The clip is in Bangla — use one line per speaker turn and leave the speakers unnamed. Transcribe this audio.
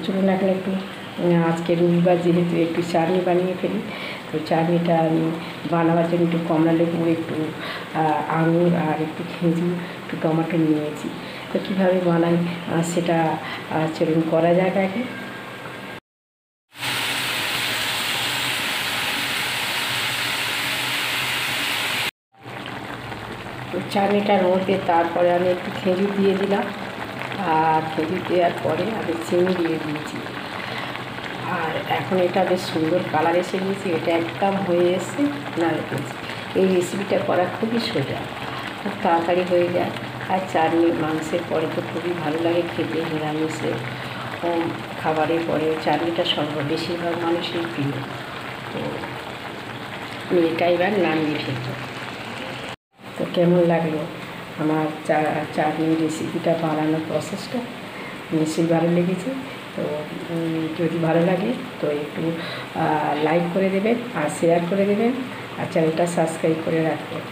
চলুন এখন একটু আজকে রবিবার যেহেতু একটু চাটনি বানিয়ে ফেলি। তো চাটনিটা আমি বানাবার জন্য একটু কমলা লেবু, একটু আঙুর আর একটু খেজুর, একটু টমেটো নিয়েছি। তো কীভাবে বানাই সেটা চলুন করা যাক আগে। তো চাটনিটার মধ্যে তারপরে আমি একটু খেজুর দিয়ে দিলাম, আর খেজুর দেওয়ার পরে আমি চিনি দিয়ে দিয়েছি। আর এখন এটা বেশ সুন্দর কালার এসে গিয়েছে, এটা একদম হয়ে এসছে নাড়ে দিয়েছি। এই রেসিপিটা করা খুবই সোজা, খুব তাড়াতাড়ি হয়ে যায়। আর চাটনি মাংসের পরে তো খুবই ভালো লাগে খেতে, নিরামিষে খাবারের পরে চাটনিটা বেশিরভাগ মানুষের প্রিয়। তো আমি এটা এবার নামিয়ে ফেলবো। তো কেমন লাগলো আমার চাটনি রেসিপিটা বানানোর প্রসেসটা? নিশ্চয়ই ভালো লেগেছে। তো যদি ভালো লাগে তো একটু লাইক করে দেবেন আর শেয়ার করে দেবেন আর চ্যানেলটা সাবস্ক্রাইব করে রাখবেন।